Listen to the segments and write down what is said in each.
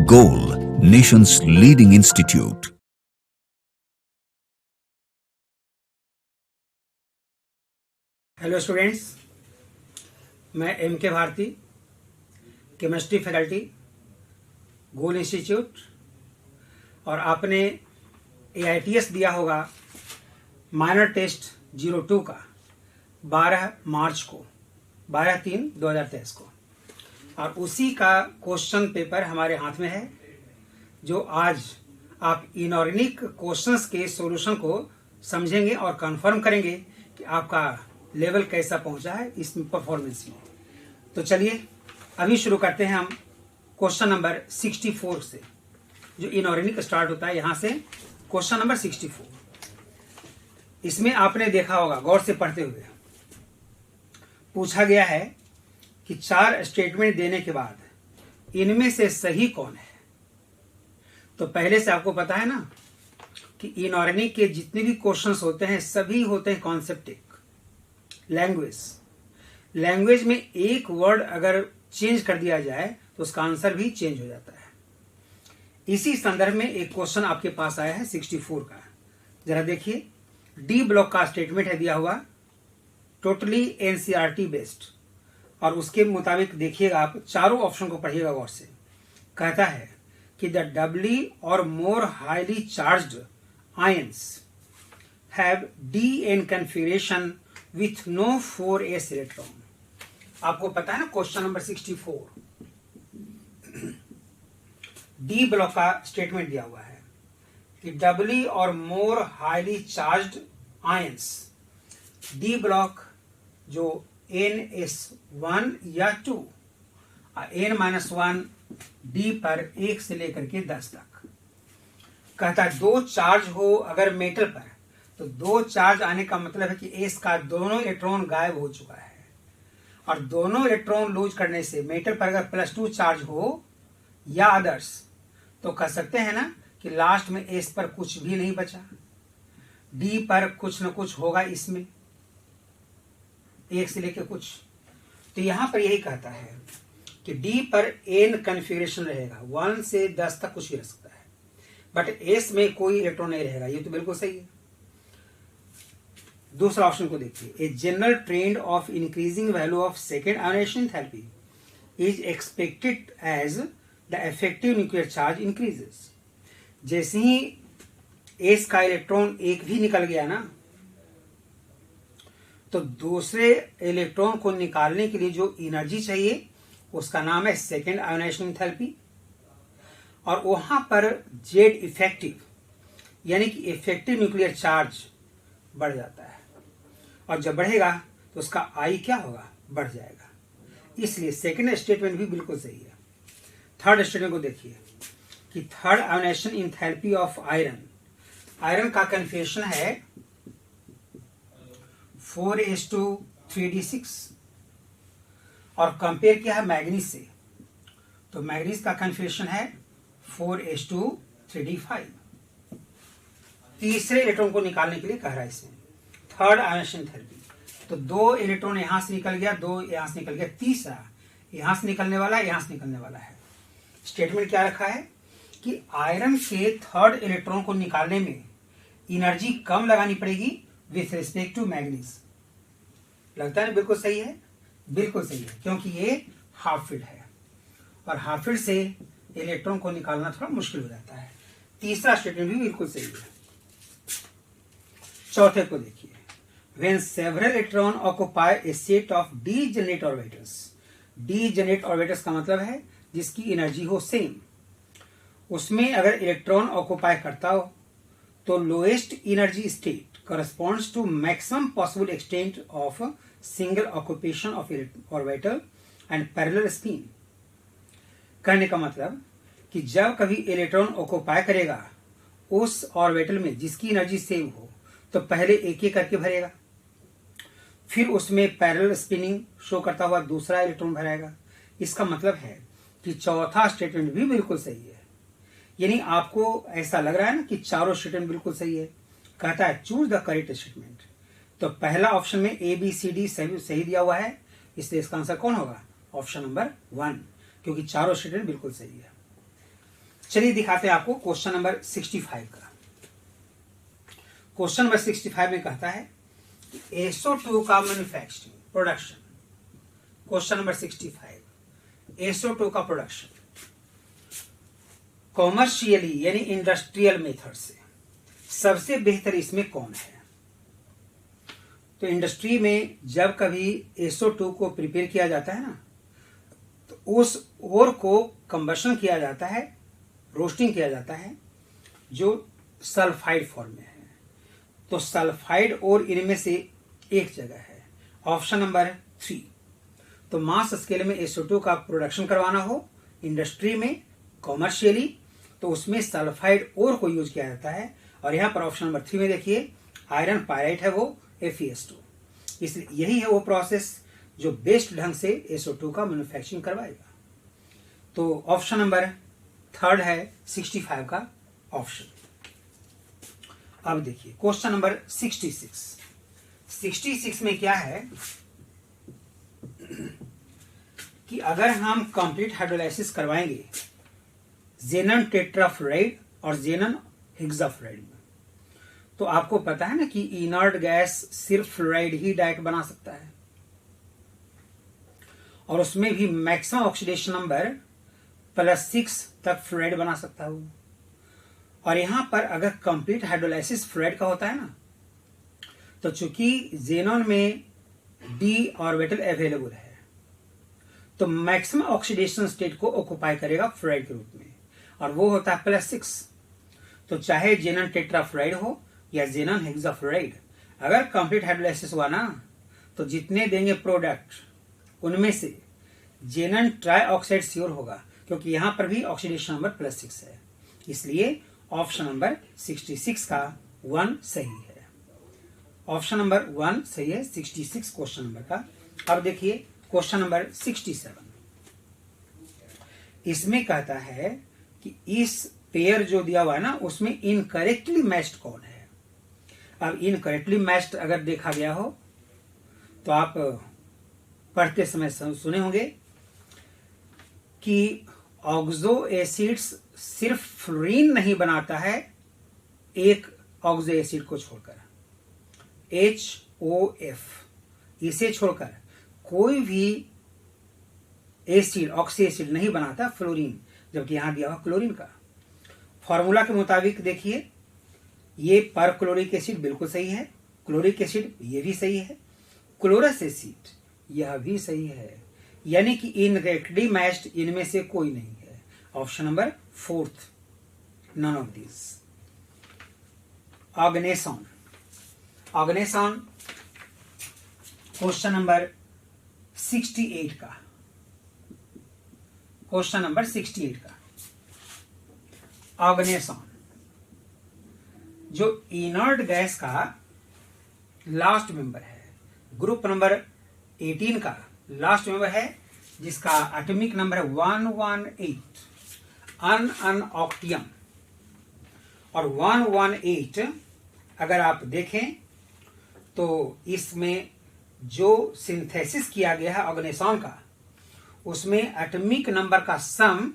Goal, nation's leading institute. Hello students, मैं M के Bharti, chemistry faculty, गोल institute. और आपने AITS दिया होगा माइनर टेस्ट 02 का 12 मार्च को, 12/3/2023 को, और उसी का क्वेश्चन पेपर हमारे हाथ में है, जो आज आप इनऑर्गेनिक क्वेश्चंस के सॉल्यूशन को समझेंगे और कंफर्म करेंगे कि आपका लेवल कैसा पहुंचा है इस परफॉर्मेंस में। तो चलिए अभी शुरू करते हैं हम क्वेश्चन नंबर 64 से, जो इनऑर्गेनिक स्टार्ट होता है यहाँ से। क्वेश्चन नंबर 64, इसमें आपने देखा होगा गौर से पढ़ते हुए, पूछा गया है कि 4 स्टेटमेंट देने के बाद इनमें से सही कौन है। तो पहले से आपको पता है ना कि इनऑर्गेनिक के जितने भी क्वेश्चंस होते हैं सभी होते हैं कॉन्सेप्टिक। लैंग्वेज में एक वर्ड अगर चेंज कर दिया जाए तो उसका आंसर भी चेंज हो जाता है। इसी संदर्भ में एक क्वेश्चन आपके पास आया है 64 का, जरा देखिए। डी ब्लॉक का स्टेटमेंट है दिया हुआ, टोटली NCERT बेस्ड, और उसके मुताबिक देखिएगा, आप चारों ऑप्शन को पढ़िएगा गौर से। कहता है कि द डबली और more highly charged ions have DN configuration with no 4s electron. आपको पता है ना क्वेश्चन नंबर 64, डी ब्लॉक का स्टेटमेंट दिया हुआ है कि डबली और more highly charged ions, d block जो NS1 या 2, N-1 डी पर 1 से लेकर के 10 तक। कहता है दो चार्ज हो अगर मेटल पर, तो दो चार्ज आने का मतलब है कि एस का दोनों इलेक्ट्रॉन गायब हो चुका है, और दोनों इलेक्ट्रॉन लूज करने से मेटल पर अगर +2 चार्ज हो या अदर्स, तो कह सकते हैं ना कि लास्ट में एस पर कुछ भी नहीं बचा, डी पर कुछ न कुछ होगा इसमें, 1 से लेकर कुछ। तो यहां पर यही कहता है कि डी पर N कन्फिगरेशन रहेगा, 1 से 10 तक कुछ भी रह सकता है, बट एस में कोई इलेक्ट्रॉन नहीं रहेगा। ये तो बिल्कुल सही है। दूसरा ऑप्शन को देखिए, a general trend of increasing value of second ionisation enthalpy is expected as the effective nuclear charge increases. जैसे ही एस का इलेक्ट्रॉन एक भी निकल गया ना, तो दूसरे इलेक्ट्रॉन को निकालने के लिए जो एनर्जी चाहिए उसका नाम है सेकेंड आयोनाइजेशन एंथैल्पी, और वहां पर जेड इफेक्टिव यानी कि इफेक्टिव न्यूक्लियर चार्ज बढ़ जाता है, और जब बढ़ेगा तो उसका आई क्या होगा, बढ़ जाएगा। इसलिए सेकेंड स्टेटमेंट भी बिल्कुल सही है। थर्ड स्टेटमेंट को देखिए कि third ionization enthalpy of iron, iron का कन्फिगरेशन है 4s2 3d6, और कंपेयर किया है मैग्नीज से, तो मैग्नीज का कन्फिगरेशन है 4s2 3d5। तीसरे इलेक्ट्रॉन को निकालने के लिए कह रहा है इसमें थर्ड आयोनाइजेशन थेरेपी। तो 2 इलेक्ट्रॉन यहां से निकल गया, 2 यहां से निकल गया, तीसरा यहां से निकलने वाला है, यहां से निकलने वाला है। स्टेटमेंट क्या रखा है कि आयरन के थर्ड इलेक्ट्रॉन को निकालने में एनर्जी कम लगानी पड़ेगी विथ रिस्पेक्ट टू मैग्नीज। लगता है ना बिल्कुल सही है, बिल्कुल सही है, क्योंकि ये हाफ फील्ड है, और हाफ फील्ड से इलेक्ट्रॉन को निकालना थोड़ा मुश्किल हो जाता है। तीसरा स्टेटमेंट भी बिल्कुल सही है। चौथे को देखिए, when several electron occupy a set of degenerate orbitals, degenerate orbitals का मतलब है जिसकी एनर्जी हो सेम, उसमें अगर इलेक्ट्रॉन ऑक्युपाई करता हो तो lowest energy state corresponds to maximum possible extent of single occupation of orbital and parallel spin। कहने का मतलब कि जब कभी इलेक्ट्रॉन ऑक्युपाई करेगा उस ऑर्बिटल में जिसकी एनर्जी सेम हो, तो पहले एक एक करके भरेगा, फिर उसमें पैरेलल स्पिनिंग शो करता हुआ दूसरा इलेक्ट्रॉन भरेगा। इसका मतलब है कि चौथा स्टेटमेंट भी बिल्कुल सही है। यानी आपको ऐसा लग रहा है ना कि चारों स्टेटमेंट बिल्कुल सही है। कहता है चूज द करेक्ट स्टेटमेंट, तो पहला ऑप्शन में ABCD सही दिया हुआ है, इसलिए इसका आंसर कौन होगा, ऑप्शन नंबर 1, क्योंकि चारों स्टेटमेंट बिल्कुल सही है। चलिए दिखाते हैं आपको क्वेश्चन नंबर 65 का। क्वेश्चन नंबर 65 में कहता है कि SO2 का manufacturing production. Question number 65, SO2 का प्रोडक्शन कॉमर्शियली यानी इंडस्ट्रियल मेथड से सबसे बेहतर इसमें कौन है। तो इंडस्ट्री में जब कभी SO2 को प्रिपेयर किया जाता है ना, तो उस ओर को कंबशन किया जाता है, रोस्टिंग किया जाता है, जो सल्फाइड फॉर्म में है। तो सल्फाइड और इनमें से एक जगह है, ऑप्शन नंबर 3। तो मास स्केल में SO2 का प्रोडक्शन करवाना हो इंडस्ट्री में कॉमर्शियली, तो उसमें सल्फाइड और को यूज किया जाता है। और यहाँ पर ऑप्शन नंबर 3 में देखिए आयरन पायराइट है वो FeS2। इसलिए यही है वो प्रोसेस जो बेस्ट ढंग से SO2 का मैन्युफैक्चरिंग करवाएगा। तो ऑप्शन नंबर 3 है 65 का ऑप्शन। अब देखिए क्वेश्चन नंबर 66 में क्या है कि अगर हम कंप्लीट हाइड्रोलाइसिस करवाएंगे जेनन टेट्राफ्लोराइड और जेनन हेक्साफ्लोराइड में, तो आपको पता है ना कि इनर्ट गैस सिर्फ फ्लोराइड ही डायरेक्ट बना सकता है, और उसमें भी मैक्सिमम ऑक्सीडेशन नंबर +6 तक फ्लोराइड बना सकता है। और यहां पर अगर कंप्लीट हाइड्रोलाइसिस फ्लोराइड का होता है ना, तो चूंकि जेनॉन में d ऑर्बिटल अवेलेबल है, तो मैक्सिमम ऑक्सीडेशन स्टेट को ऑक्युपाई करेगा फ्लोराइड के रूप में, और वो होता है +6। तो चाहे जेनन टेट्राफ्लोराइड हो या जेनन हेक्साफ्लोराइड, अगर कंप्लीट हाइड्रोलाइसिस हुआ ना, तो जितने देंगे प्रोडक्ट उनमें से जेनन ट्राइऑक्साइड श्योर होगा, क्योंकि यहां पर भी ऑक्सीडेशन नंबर +6 है। इसलिए ऑप्शन नंबर 66 का 1 सही है। ऑप्शन नंबर 1 सही है 66 क्वेश्चन नंबर का। अब देखिए क्वेश्चन नंबर 67। इसमें कहता है कि इस पेयर जो दिया हुआ है ना, उसमें इनकरेक्टली मैच्ड कौन है। अब इनकरेक्टली मैच्ड अगर देखा गया हो तो आप पढ़ते समय सुने होंगे कि ऑक्सो एसिड्स सिर्फ फ्लोरीन नहीं बनाता है एक ऑक्सो एसिड को छोड़कर, HOF, इसे छोड़कर कोई भी एसिड ऑक्सी एसिड नहीं बनाता फ्लोरीन, जबकि यहां दिया हुआ क्लोरीन का। फॉर्मूला के मुताबिक देखिए ये पर क्लोरिक एसिड बिल्कुल सही है, क्लोरिक एसिड ये भी सही है, क्लोरस एसिड यह भी सही है, यानी कि इनकरेक्टली मैच्ड इनमें से कोई नहीं है। Option number 4, none of this. Oganesson question number 68 का, क्वेश्चन नंबर 68 का ऑर्गेनेसॉन जो इनर्ट गैस का लास्ट मेंबर है, ग्रुप नंबर 18 का लास्ट मेंबर है, जिसका एटॉमिक नंबर है 118, अनऑक्टियम। और 118 अगर आप देखें तो इसमें जो सिंथेसिस किया गया है ऑर्गेनेसॉन का, उसमें एटॉमिक नंबर का सम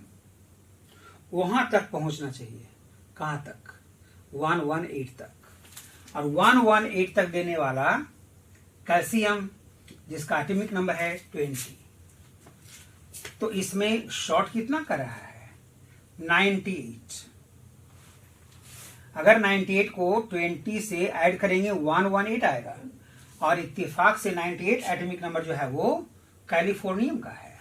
वहां तक पहुंचना चाहिए। कहां तक? 118 तक। और 118 तक देने वाला कैल्शियम, जिसका एटॉमिक नंबर है 20, तो इसमें शॉर्ट कितना कर रहा है? 98। अगर 98 को 20 से ऐड करेंगे 118 आएगा, और इत्तेफाक से 98 एटॉमिक नंबर जो है वो कैलिफोर्नियम का है।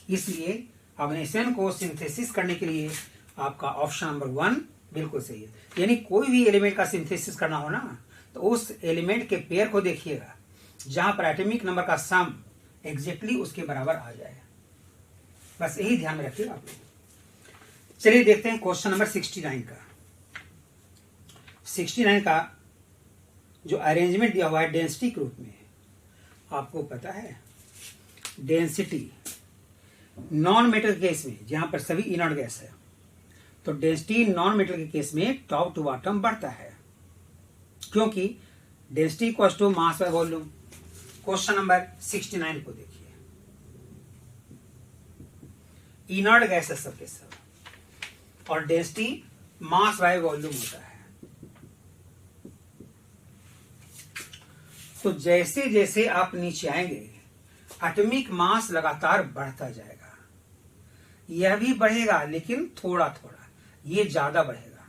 इसलिए ऑर्गेनेशन को सिंथेसिस करने के लिए आपका ऑप्शन नंबर 1 बिल्कुल सही है। यानी कोई भी एलिमेंट का सिंथेसिस करना हो ना, तो उस एलिमेंट के पेयर को देखिएगा जहां पर एटॉमिक नंबर का सम एग्जैक्टली उसके बराबर आ जाए। बस यही ध्यान में रखिएगा आप लोग। चलिए देखते हैं क्वेश्चन नंबर 69 का। 69 का जो अरेंजमेंट दिया हुआ है डेंसिटी के रूप में, आपको पता है डेंसिटी नॉन मेटल केस में जहां पर सभी इनर्ट गैस है, तो डेंसिटी नॉन मेटल के केस में टॉप टू बॉटम बढ़ता है, क्योंकि density equals to mass by volume. Question number 69 को देखिए। इनर्ट गैस है सब के सब, और डेंसिटी मास बाय वॉल्यूम होता है। तो जैसे जैसे आप नीचे आएंगे एटॉमिक मास लगातार बढ़ता जाएगा। यह भी बढ़ेगा लेकिन थोड़ा थोड़ा, ये ज्यादा बढ़ेगा।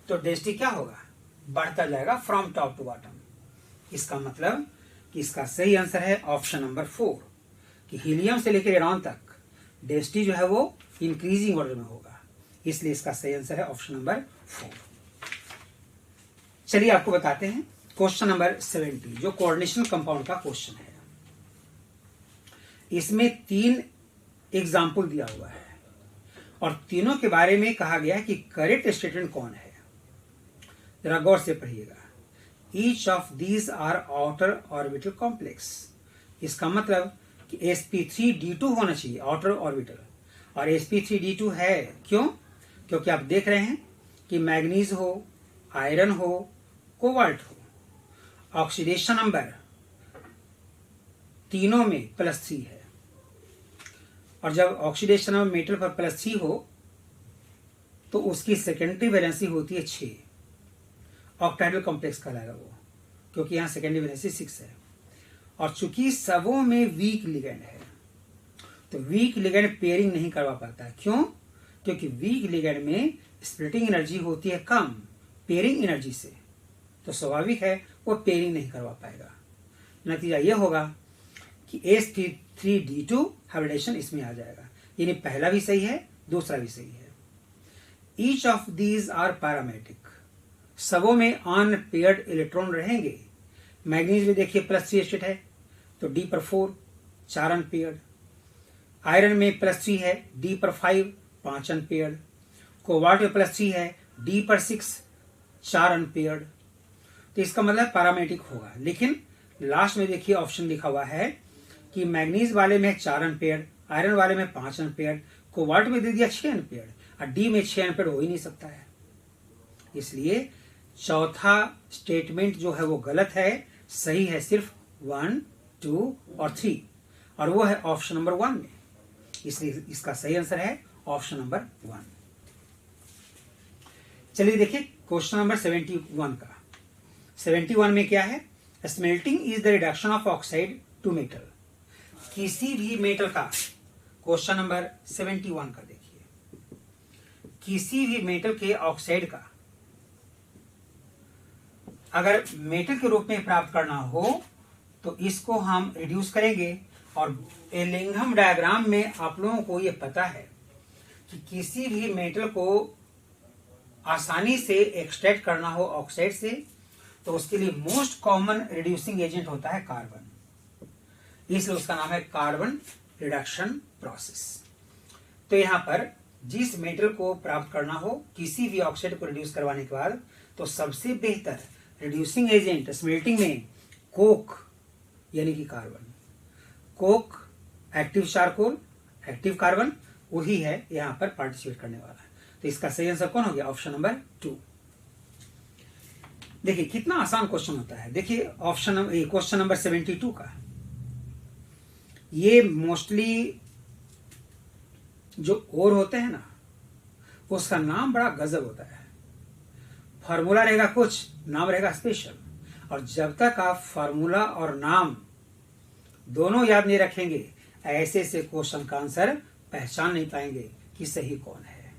तो डेंसिटी क्या होगा, बढ़ता जाएगा फ्रॉम टॉप टू बॉटम। इसका मतलब कि इसका सही आंसर है ऑप्शन नंबर 4 कि हीलियम से लेकर एरॉन तक डेंसिटी जो है वो इंक्रीजिंग ऑर्डर में होगा। इसलिए इसका सही आंसर है ऑप्शन नंबर 4। चलिए आपको बताते हैं क्वेश्चन नंबर 70 जो कोऑर्डिनेशन कंपाउंड का क्वेश्चन है। इसमें 3 एग्जाम्पल दिया हुआ है और तीनों के बारे में कहा गया है कि करेक्ट स्टेटमेंट कौन है। जरा गौर से पढ़िएगा। Each of these are outer orbital complex. इसका मतलब कि sp3d2 होना चाहिए आउटर ऑर्बिटल, और sp3d2 है। क्यों? क्योंकि आप देख रहे हैं कि मैग्नीज हो, आयरन हो, कोबाल्ट हो, ऑक्सीडेशन नंबर तीनों में +3 है। और जब ऑक्सीडेशन नंबर मेटल पर +3 हो तो उसकी सेकेंडरी वैलेंसी होती है 6। ऑक्टाइडल कॉम्प्लेक्स कहलाएगा वो, क्योंकि यहाँ सेकेंडरी वैलेंसी 6 है। और चूंकि सबों में वीक लिगेंड है तो वीक लिगेंड पेयरिंग नहीं करवा पाता है। क्यों? क्योंकि वीक लिगेंड में स्प्लिटिंग एनर्जी होती है कम पेयरिंग एनर्जी से, तो स्वाभाविक है वो पेयरिंग नहीं करवा पाएगा। नतीजा ये होगा कि sp3d2 हाइब्रिडेशन इसमें आ जाएगा। यानी पहला भी सही है, दूसरा भी सही है। Each of these are parametric. सबों में अनपेयर्ड इलेक्ट्रॉन रहेंगे। मैग्नीज में देखिए +3 स्टेट है तो d पर 4 4 अनपेयर्ड। आयरन में +3 है, d पर 5 5 अनपेयर्ड। कोबाल्ट में +3 है, d पर 6 4 अनपेयर्ड। तो इसका मतलब पैरामेट्रिक होगा। लेकिन लास्ट में देखिए ऑप्शन लिखा हुआ है कि मैग्नीज वाले में 4 अनपेयर्ड, आयरन वाले में 5 अनपेयर्ड, कोबाल्ट में दे दिया 6 अनपेयर्ड, और d में 6 अनपेयर्ड हो ही नहीं सकता है। इसलिए चौथा स्टेटमेंट जो है वो गलत है। सही है सिर्फ 1, 2 और 3, और वो है ऑप्शन नंबर 1 में। इसलिए इसका सही आंसर है ऑप्शन नंबर 1। चलिए देखिए क्वेश्चन नंबर 71 का। 71 में क्या है, smelting is the reduction of oxide to metal. किसी भी मेटल का, क्वेश्चन नंबर 71 का देखिए, किसी भी मेटल के ऑक्साइड का अगर मेटल के रूप में प्राप्त करना हो तो इसको हम रिड्यूस करेंगे। और एलिंघम डायग्राम में आप लोगों को ये पता है कि किसी भी मेटल को आसानी से एक्सट्रैक्ट करना हो ऑक्साइड से तो उसके लिए मोस्ट कॉमन रिड्यूसिंग एजेंट होता है कार्बन। इसलिए उसका नाम है कार्बन रिडक्शन प्रोसेस। तो यहाँ पर जिस मेटल को प्राप्त करना हो किसी भी ऑक्साइड को रिड्यूस करवाने के बाद, तो सबसे बेहतर रिड्यूसिंग एजेंट स्मेल्टिंग में कोक यानी कि carbon, Coke active charcoal, active carbon, वही है यहाँ पर पार्टिसिपेट करने वाला है। तो इसका सही आंसर कौन हो गया, ऑप्शन नंबर 2। देखिए कितना आसान क्वेश्चन होता है। देखिए क्वेश्चन नंबर 72 का, ये मोस्टली जो और होते हैं ना उसका नाम बड़ा गजब होता है। फार्मूला रहेगा कुछ, नाम रहेगा स्पेशल। और जब तक आप फार्मूला और नाम दोनों याद नहीं रखेंगे ऐसे से क्वेश्चन का आंसर पहचान नहीं पाएंगे कि सही कौन है।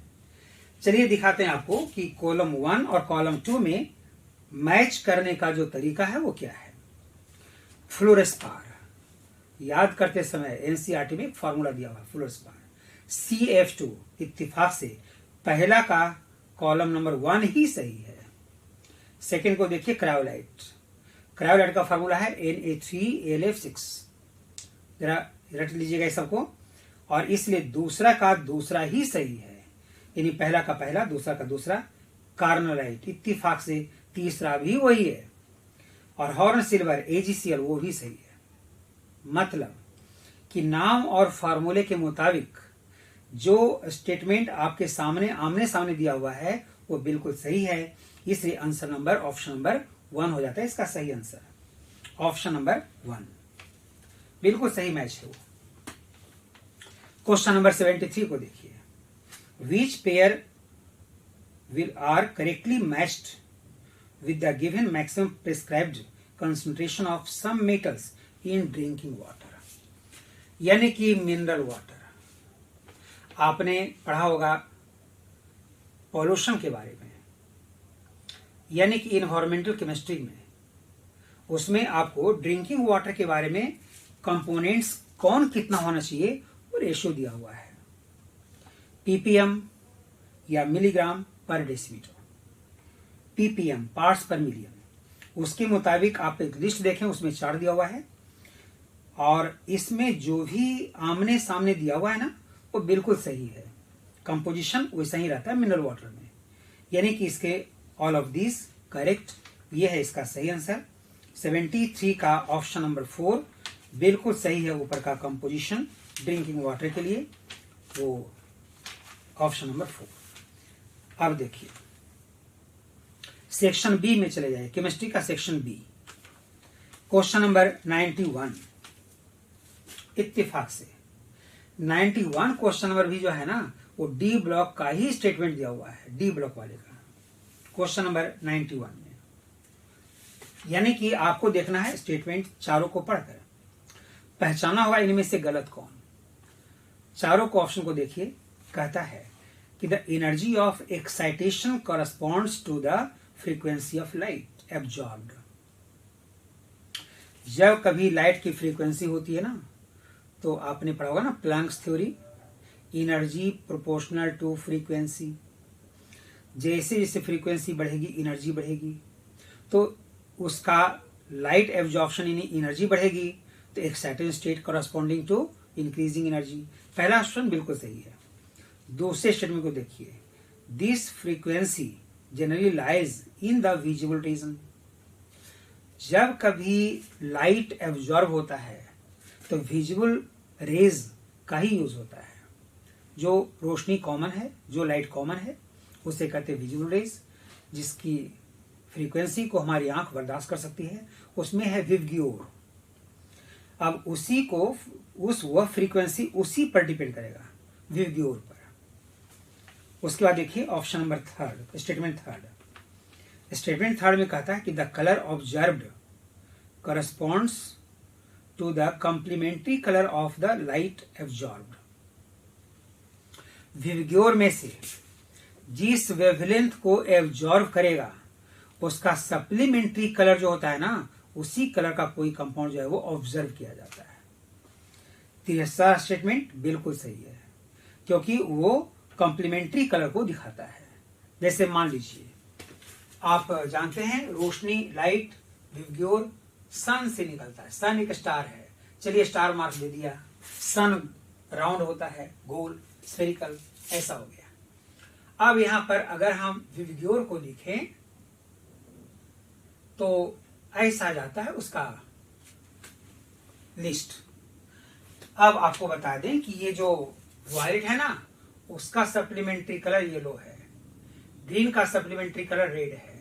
चलिए दिखाते हैं आपको कि कॉलम 1 और कॉलम 2 में मैच करने का जो तरीका है वो क्या है। फ्लोरेस्पार याद करते समय एनसीईआरटी में फॉर्मूला दिया हुआ फ्लोरेस्पार CF2 इत्तेफाक से पहला का कॉलम नंबर 1 ही सही है। सेकंड को देखिए क्रायोलाइट, क्रायोलाइट का फॉर्मूला है Na3AlF6। जरा रट लीजिएगा इस सबको। और इसलिए दूसरा का दूसरा ही सही है, यानी पहला का पहला दूसरा का दूसरा। कार्नोलाइट इत्तेफाक से तीसरा भी वही है। और हॉर्न सिल्वर AgCl वो भी सही है। मतलब कि नाम और फार्मूले के मुताबिक जो स्टेटमेंट आपके सामने आमने सामने दिया हुआ है वो बिल्कुल सही है। इसलिए आंसर नंबर ऑप्शन नंबर 1 हो जाता है। इसका सही आंसर ऑप्शन नंबर 1 बिल्कुल सही मैच है वो। क्वेश्चन नंबर 73 को देखिए। which pair will are correctly matched with the given maximum prescribed concentration of some metals in drinking water। यानी कि मिनरल वाटर। आपने पढ़ा होगा पॉल्यूशन के बारे में, यानी कि इन्वायरमेंटल केमिस्ट्री में, उसमें आपको ड्रिंकिंग वाटर के बारे में कंपोनेंट्स कौन कितना होना चाहिए वो रेशियो दिया हुआ है, पीपीएम या मिलीग्राम पर डेसीमीटर, पीपीएम पार्ट्स पर मिलियन। उसके मुताबिक आप एक लिस्ट देखें, उसमें चार्ट दिया हुआ है और इसमें जो भी आमने सामने दिया हुआ है ना वो बिल्कुल सही है, कंपोजिशन वैसा ही रहता है मिनरल वाटर में, यानी कि इसके ऑल ऑफ दिस करेक्ट। ये है इसका सही आंसर। 73 का ऑप्शन नंबर 4 बिल्कुल सही है। ऊपर का कंपोजिशन ड्रिंकिंग वाटर के लिए वो ऑप्शन नंबर 4। अब देखिए सेक्शन बी में चले जाए, केमिस्ट्री का सेक्शन बी, क्वेश्चन नंबर 91। इत्तेफाक से 91 क्वेश्चन नंबर भी जो है ना वो डी ब्लॉक का ही स्टेटमेंट दिया हुआ है, डी ब्लॉक वाले का क्वेश्चन नंबर 91 में। यानी कि आपको देखना है स्टेटमेंट चारों को पढ़कर पहचाना होगा इनमें से गलत कौन। चारों को ऑप्शन को देखिए, कहता है कि the energy of excitation corresponds to the frequency of light absorbed. जब कभी लाइट की फ्रीक्वेंसी होती है ना तो आपने पढ़ा होगा ना Planck's theory, energy proportional to frequency. जैसे जैसे फ्रीक्वेंसी बढ़ेगी एनर्जी बढ़ेगी, तो उसका लाइट एब्जॉर्प्शन यानी एनर्जी बढ़ेगी तो excited state corresponding to increasing energy. पहला ऑप्शन बिल्कुल सही है। दूसरे स्टेटमेंट को देखिए, this frequency generally lies in the visible region. जब कभी लाइट एब्जॉर्ब होता है तो विजिबल रेज का ही यूज होता है। जो रोशनी कॉमन है, जो लाइट कॉमन है उसे कहते हैं विजिबल रेज, जिसकी फ्रीक्वेंसी को हमारी आंख बर्दाश्त कर सकती है, उसमें है विवग्योर। अब उसी को वह फ्रीक्वेंसी उसी पर डिपेंड करेगा, विवग्योर पर। उसके बाद देखिए ऑप्शन नंबर 3, स्टेटमेंट 3। स्टेटमेंट 3 में कहता है कि the colour observed corresponds to the complementary colour of the light absorbed. विवग्योर में से जिस वेवलेंथ को एब्जॉर्ब करेगा उसका सप्लीमेंट्री कलर जो होता है ना, उसी कलर का कोई कंपाउंड जो है वो ऑब्जर्व किया जाता है। तीसरा स्टेटमेंट बिल्कुल सही है क्योंकि वो कॉम्प्लीमेंट्री कलर को दिखाता है। जैसे मान लीजिए आप जानते हैं रोशनी, लाइट, विवग्योर सन से निकलता है। सन एक स्टार है, चलिए स्टार मार्क दे दिया। सन राउंड होता है, गोल, स्फेरिकल, ऐसा हो गया। अब यहां पर अगर हम विवग्योर को लिखें तो ऐसा जाता है उसका लिस्ट। अब आपको बता दें कि ये जो वायलेट है ना उसका सप्लीमेंट्री कलर येलो है, ग्रीन का सप्लीमेंट्री कलर रेड है,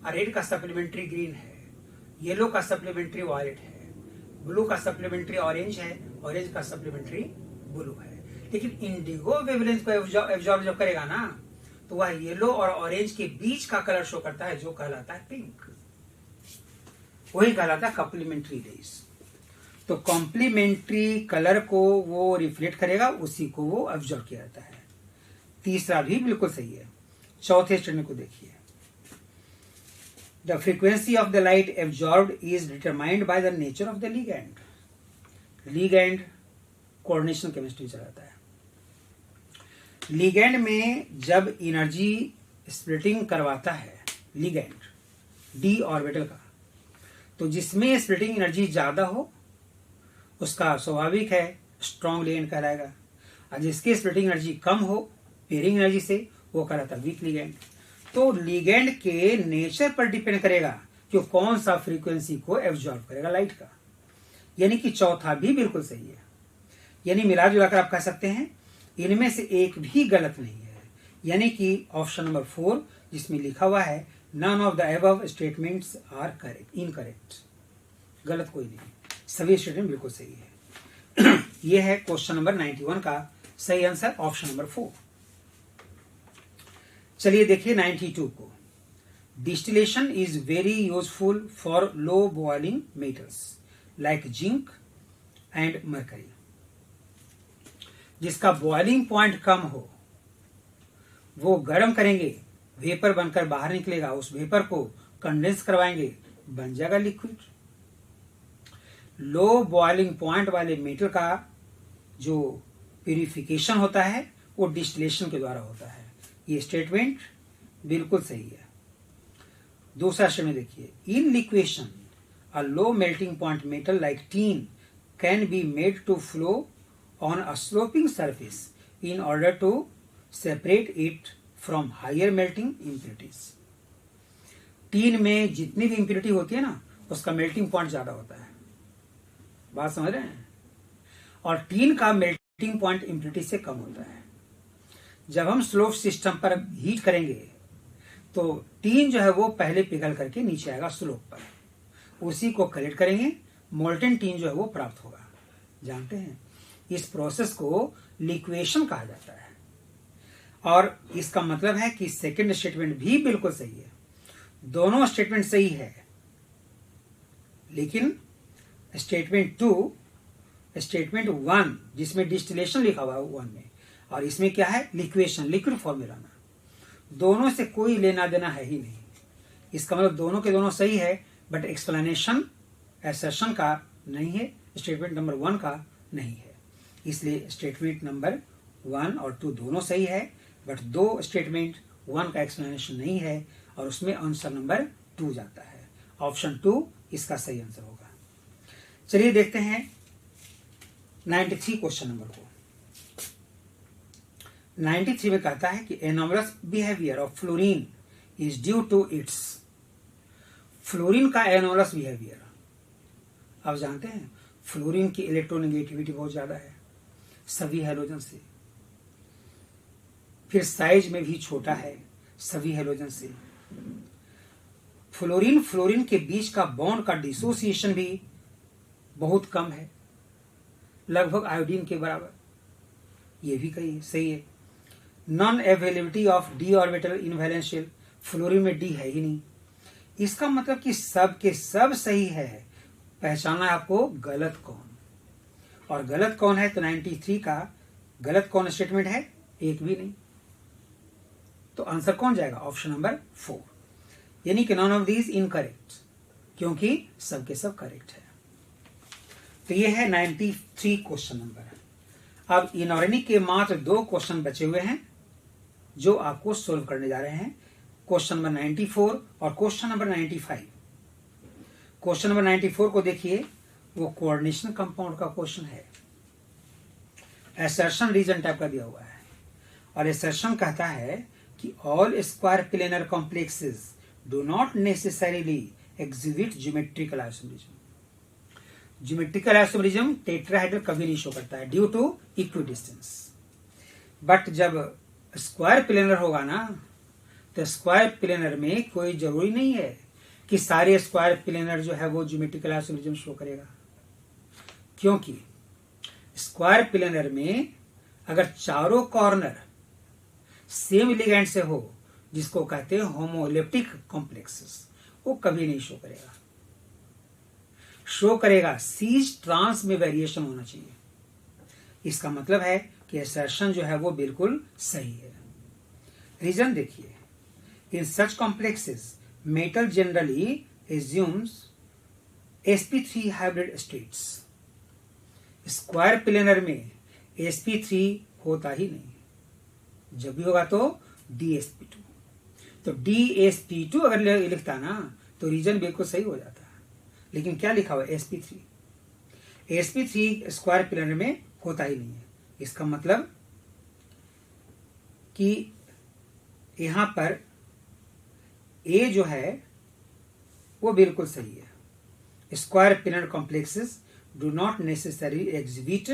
रेड का सप्लीमेंट्री ग्रीन है, येलो का सप्लीमेंट्री वायलेट है, ब्लू का सप्लीमेंट्री ऑरेंज है, ऑरेंज का सप्लीमेंट्री ब्लू है। लेकिन इंडिगो वेवलेंथ को एब्जॉर्ब जब करेगा ना तो वह येलो और ऑरेंज के बीच का कलर शो करता है जो कहलाता है पिंक, वही कहलाता है कॉम्प्लीमेंट्री रेज। तो कॉम्प्लीमेंट्री कलर को वो रिफ्लेक्ट करेगा, उसी को वो ऑब्जर्व किया जाता है। तीसरा भी बिल्कुल सही है। चौथे स्टेटमेंट को देखिए, the frequency of the light absorbed is determined by the nature of the ligand. Ligand coordination chemistry चलाता है। लिगैंड में जब एनर्जी स्प्लिटिंग करवाता है लिगैंड डी ऑर्बिटल का, तो जिसमें स्प्लिटिंग एनर्जी ज्यादा हो उसका स्वाभाविक है स्ट्रॉन्ग लिगैंड कहलाएगा, और जिसकी स्प्लिटिंग एनर्जी कम हो पेयरिंग एनर्जी से वो कहलाता है वीक लिगैंड। तो लिगैंड के नेचर पर डिपेंड करेगा कि कौन सा फ्रीक्वेंसी को एब्जॉर्ब करेगा लाइट का। यानी कि चौथा भी बिल्कुल सही है। यानी मिला जुलाकर आप कह सकते हैं इनमें से एक भी गलत नहीं है। यानी कि ऑप्शन नंबर 4 जिसमें लिखा हुआ है none of the above statements are correct, incorrect, गलत कोई नहीं, सभी स्टेटमेंट बिल्कुल सही है। यह है क्वेश्चन नंबर 91 का सही आंसर ऑप्शन नंबर 4। चलिए देखिए 92 को। Distillation is very useful for low boiling metals like zinc and mercury. जिसका बॉइलिंग पॉइंट कम हो वो गर्म करेंगे, वेपर बनकर बाहर निकलेगा, उस वेपर को कंडेंस करवाएंगे, बन जाएगा लिक्विड। लो बॉइलिंग पॉइंट वाले मेटल का जो प्यूरिफिकेशन होता है वो डिस्टिलेशन के द्वारा होता है। ये स्टेटमेंट बिल्कुल सही है। दूसरा स्टेटमेंट देखिए, in liquation a low melting point metal like tin can be made to flow on a sloping surface in order to separate it from higher melting impurities. Tin में जितनी भी इम्प्योरिटी होती है ना उसका मेल्टिंग पॉइंट ज्यादा होता है। बात समझ रहे हैं? और टीन का मेल्टिंग पॉइंट इम्प्योरिटी से कम होता है। जब हम स्लोप सिस्टम पर हीट करेंगे तो टीन जो है वो पहले पिघल करके नीचे आएगा स्लोप पर, उसी को कलेक्ट करेंगे, मोल्टेन टीन जो है वो प्राप्त होगा। जानते हैं इस प्रोसेस को लिक्वेशन कहा जाता है। और इसका मतलब है कि सेकंड स्टेटमेंट भी बिल्कुल सही है, दोनों स्टेटमेंट सही है, लेकिन स्टेटमेंट 2 स्टेटमेंट 1 जिसमें डिस्टिलेशन लिखा हुआ है 1 में, और इसमें क्या है लिक्वेशन, लिक्विड फॉर्म में लाना, दोनों से कोई लेना देना है ही नहीं। इसका मतलब दोनों के दोनों सही है, बट एक्सप्लेनेशन असर्शन का नहीं है, स्टेटमेंट नंबर 1 का नहीं है। इसलिए स्टेटमेंट नंबर 1 और 2 दोनों सही है, बट 2 स्टेटमेंट 1 का एक्सप्लेनेशन नहीं है और उसमें आंसर नंबर 2 जाता है। ऑप्शन 2 इसका सही आंसर होगा। चलिए देखते हैं 93 क्वेश्चन नंबर को। 93 में कहता है कि anomalous behaviour of fluorine is due to its. Fluorine का एनोमलस बिहेवियर, आप जानते हैं फ्लोरीन की इलेक्ट्रोनेगेटिविटी बहुत ज्यादा है सभी हैलोजन से, फिर साइज में भी छोटा है सभी हैलोजन से। फ्लोरीन के बीच का बॉन्ड का डिसोसिएशन भी बहुत कम है, लगभग आयोडीन के बराबर। ये भी कही सही है। Non availability of d orbital in valence shell, fluorine में डी है ही नहीं। इसका मतलब कि सब के सब सही है, पहचाना है आपको गलत कौन, और गलत कौन है तो 93 का गलत कौन स्टेटमेंट है, एक भी नहीं। तो आंसर कौन जाएगा, ऑप्शन नंबर 4, यानी कि नॉन ऑफ दीज इनकरेक्ट, क्योंकि सबके सब करेक्ट है। तो ये है 93 क्वेश्चन नंबर। अब इनऑर्गेनिक के मात्र 2 क्वेश्चन बचे हुए हैं जो आपको सोल्व करने जा रहे हैं, क्वेश्चन नंबर 94 और क्वेश्चन नंबर 95। क्वेश्चन नंबर 94 को देखिए, वो कोऑर्डिनेशन कंपाउंड का क्वेश्चन है, असर्शन रीजन टाइप का दिया हुआ है, और असर्शन कहता है कि all square planar complexes do not necessarily exhibit geometrical isomerism. Geometrical isomerism tetrahedral कभी नहीं शो करता है ड्यू टू इक्विडिस्टेंस, बट जब स्क्वायर प्लेनर होगा ना तो स्क्वायर प्लेनर में कोई जरूरी नहीं है कि सारे स्क्वायर प्लेनर जो है वो ज्योमेट्रिकल आइसोमेरिज्म शो करेगा, क्योंकि स्क्वायर प्लेनर में अगर चारों कॉर्नर सेम लिगेंड से हो, जिसको कहते हैं होमोलेप्टिक कॉम्प्लेक्सेस, वो कभी नहीं शो करेगा। शो करेगा सीज ट्रांस में वेरिएशन होना चाहिए। इसका मतलब है कि असर्शन जो है वो बिल्कुल सही है। रीजन देखिए, in such complexes metal generally assumes sp3 hybrid states. Square planar में sp3 होता ही नहीं, जब भी होगा तो dsp2। तो dsp2 अगर लिखता ना तो रीजन बिल्कुल सही हो जाता, लेकिन क्या लिखा हुआ है sp3। sp3 स्क्वायर प्लेनर में होता ही नहीं है। इसका मतलब कि यहां पर A जो है वो बिल्कुल सही है। Square planar complexes do not necessary exhibit,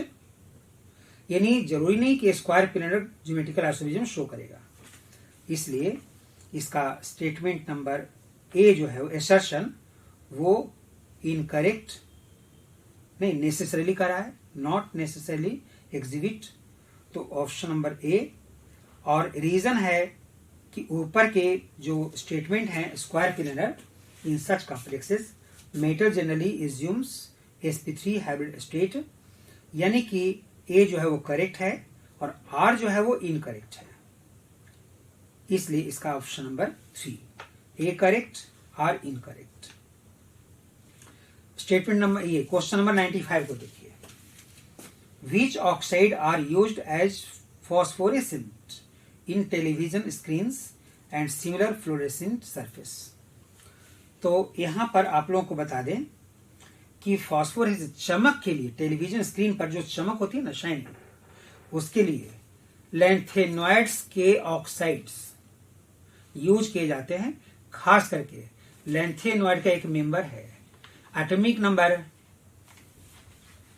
यानी जरूरी नहीं कि square planar geometrical isomerism show करेगा। इसलिए इसका स्टेटमेंट नंबर A जो है असर्शन वो इनकरेक्ट नहीं, नेसेसरीली कर रहा है, नॉट नेसेसरीली एग्जिबिट, तो ऑप्शन नंबर A। और रीजन है कि ऊपर के जो स्टेटमेंट हैं square planar in such complexes metal generally assumes sp3 hybrid state, यानी कि ए जो है वो करेक्ट है और आर जो है वो इनकरेक्ट है, इसलिए इसका option number 3 A correct are incorrect. Statement number ये क्वेश्चन नंबर 95 को देखिए। Which oxide are used as phosphorescent in television screens and similar fluorescent surface? तो यहां पर आप लोगों को बता दें कि फॉस्फोरस चमक के लिए टेलीविजन स्क्रीन पर जो चमक होती है ना, शाइन, उसके लिए लैंथेनॉइड्स के ऑक्साइड्स यूज किए जाते हैं। खास करके लैंथेनॉइड का एक मेंबर है एटॉमिक नंबर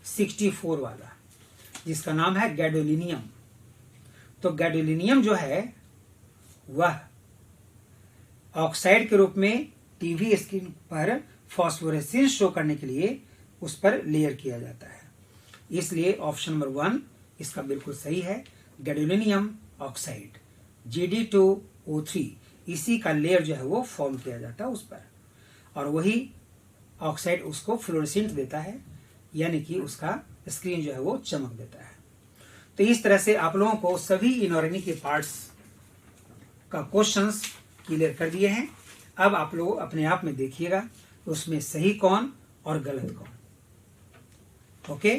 64 वाला, जिसका नाम है गैडोलिनियम। तो गैडोलिनियम जो है वह ऑक्साइड के रूप में टीवी स्क्रीन पर फॉस्फोरेसेंस शो करने के लिए उस पर लेयर किया जाता है, इसलिए ऑप्शन नंबर 1 इसका बिल्कुल सही है। गैडोलिनियम ऑक्साइड Gd2O3 इसी का लेयर जो है वो फॉर्म किया जाता है उस पर, और वही ऑक्साइड उसको फ्लोरेसेंट देता है, यानी कि उसका स्क्रीन जो है वो चमक देता है। तो इस तरह से आप लोगों को सभी इनऑर्गेनिक के पार्ट्स का क्वेश्चंस क्लियर कर दिए हैं। अब आप लोग अपने आप में देखिएगा उसमें सही कौन और गलत कौन। ओके।